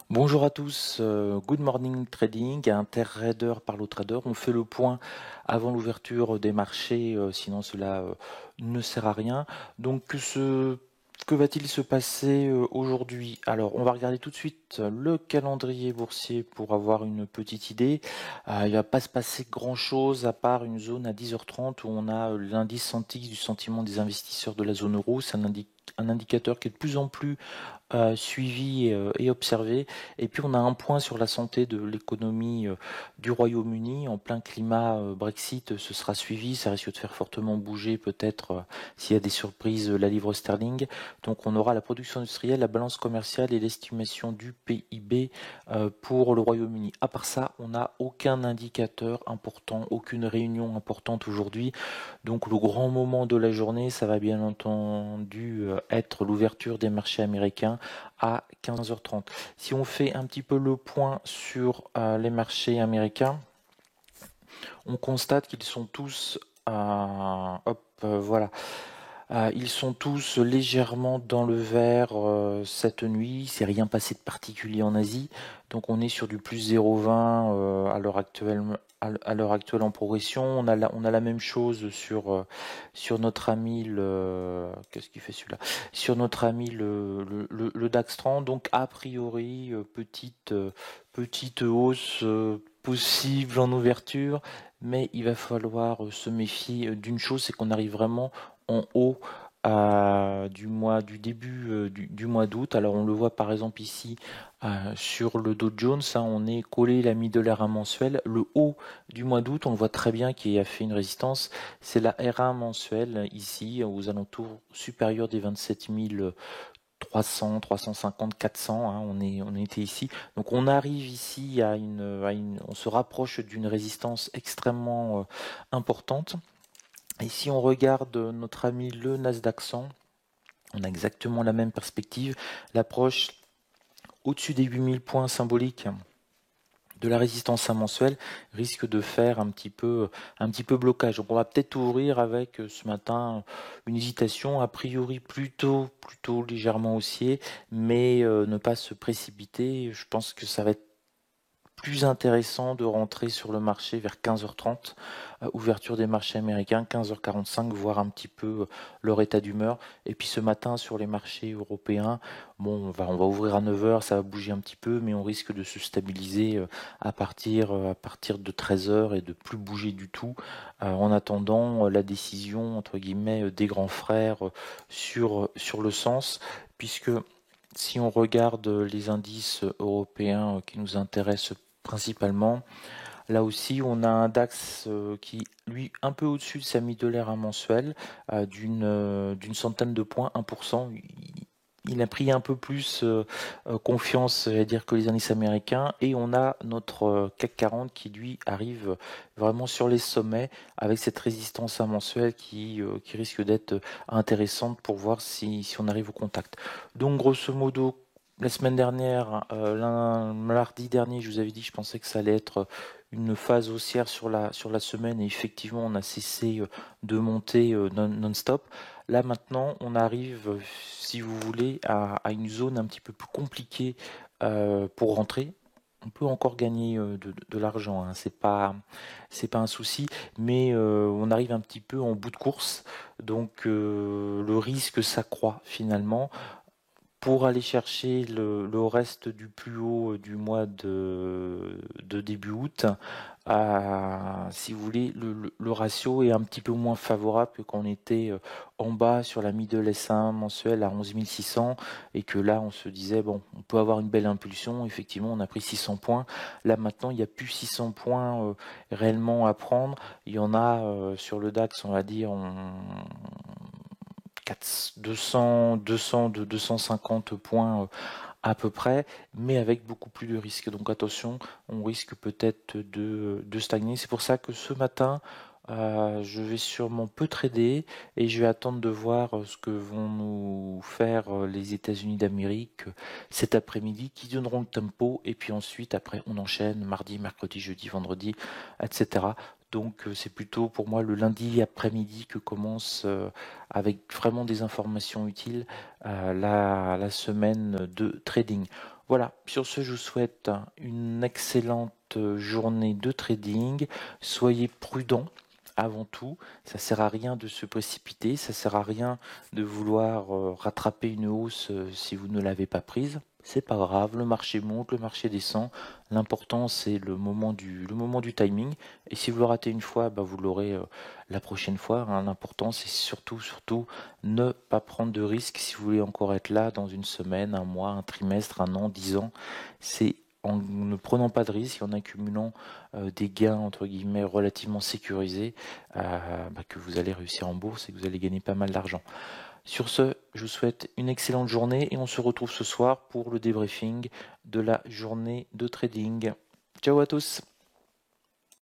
Bonjour à tous, good morning trading, Intertrader par le trader. On fait le point avant l'ouverture des marchés, sinon cela ne sert à rien. Donc que va-t-il se passer aujourd'hui? Alors on va regarder tout de suite le calendrier boursier pour avoir une petite idée. Il va pas se passer grand-chose à part une zone à 10h30 où on a l'indice Sentix du sentiment des investisseurs de la zone euro. C'est un indicateur qui est de plus en plus suivi et observé. Et puis on a un point sur la santé de l'économie du Royaume-Uni en plein climat Brexit. Ce sera suivi, ça risque de faire fortement bouger peut-être s'il y a des surprises la livre sterling. Donc on aura la production industrielle, la balance commerciale et l'estimation du PIB pour le Royaume-Uni. À part ça, on n'a aucun indicateur important, aucune réunion importante aujourd'hui. Donc le grand moment de la journée, ça va bien entendu être l'ouverture des marchés américains à 15h30. Si on fait un petit peu le point sur les marchés américains, on constate qu'ils sont tous, voilà, ils sont tous légèrement dans le vert cette nuit. C'est rien passé de particulier en Asie. Donc on est sur du plus 0,20 à l'heure actuelle. À l'heure actuelle en progression, on a la même chose sur notre ami qu'est-ce qu'il fait celui-là? Sur notre ami le DAX 30. Donc a priori petite hausse possible en ouverture, mais il va falloir se méfier d'une chose, c'est qu'on arrive vraiment en haut du début du mois d'août. Alors on le voit par exemple ici sur le Dow Jones, hein, on est collé la middle R1 mensuelle. Le haut du mois d'août, on le voit très bien qui a fait une résistance, c'est la R1 mensuelle ici aux alentours supérieurs des 27 300, 350, 400, hein, on était ici. Donc on arrive ici on se rapproche d'une résistance extrêmement importante. Et si on regarde notre ami le Nasdaq 100, on a exactement la même perspective. L'approche au-dessus des 8000 points symboliques de la résistance mensuelle risque de faire un petit peu blocage. Donc on va peut-être ouvrir avec ce matin une hésitation, a priori plutôt légèrement haussier, mais ne pas se précipiter. Je pense que ça va être plus intéressant de rentrer sur le marché vers 15h30, ouverture des marchés américains, 15h45, voir un petit peu leur état d'humeur. Et puis ce matin sur les marchés européens, bon, on va ouvrir à 9h, ça va bouger un petit peu, mais on risque de se stabiliser à partir de 13h et de plus bouger du tout. En attendant la décision entre guillemets des grands frères sur le sens, puisque si on regarde les indices européens qui nous intéressent principalement, là aussi on a un DAX qui lui un peu au-dessus de sa middle-aire mensuelle d'une centaine de points, 1%. Il a pris un peu plus confiance à dire que les indices américains, et on a notre CAC 40 qui lui arrive vraiment sur les sommets avec cette résistance mensuelle qui risque d'être intéressante pour voir si on arrive au contact. Donc grosso modo, la semaine dernière, mardi dernier, je vous avais dit, je pensais que ça allait être une phase haussière sur la semaine, et effectivement on a cessé de monter non-stop. Là maintenant on arrive, si vous voulez, à une zone un petit peu plus compliquée pour rentrer. On peut encore gagner de l'argent, hein, c'est pas un souci, mais on arrive un petit peu en bout de course, donc le risque s'accroît finalement pour aller chercher le reste du plus haut du mois de début août. Si vous voulez, le ratio est un petit peu moins favorable que quand on était en bas sur la middle S1 mensuelle à 11 600, et que là on se disait bon, on peut avoir une belle impulsion. Effectivement on a pris 600 points. Là maintenant il n'y a plus 600 points réellement à prendre. Il y en a sur le DAX, on va dire 250 points à peu près, mais avec beaucoup plus de risques. Donc attention, on risque peut-être de stagner. C'est pour ça que ce matin, je vais sûrement peu trader, et je vais attendre de voir ce que vont nous faire les États-Unis d'Amérique cet après-midi, qui donneront le tempo, et puis ensuite après on enchaîne mardi, mercredi, jeudi, vendredi, etc. Donc c'est plutôt pour moi le lundi après-midi que commence avec vraiment des informations utiles la semaine de trading. Voilà, sur ce, je vous souhaite une excellente journée de trading. Soyez prudents avant tout. Ça sert à rien de se précipiter, ça sert à rien de vouloir rattraper une hausse si vous ne l'avez pas prise. C'est pas grave, le marché monte, le marché descend. L'important c'est le moment du timing. Et si vous le ratez une fois, bah, vous l'aurez la prochaine fois, hein. L'important c'est surtout ne pas prendre de risques si vous voulez encore être là dans une semaine, un mois, un trimestre, un an, 10 ans. C'est en ne prenant pas de risques, en accumulant des gains entre guillemets relativement sécurisés, bah, que vous allez réussir en bourse et que vous allez gagner pas mal d'argent. Sur ce, je vous souhaite une excellente journée et on se retrouve ce soir pour le débriefing de la journée de trading. Ciao à tous!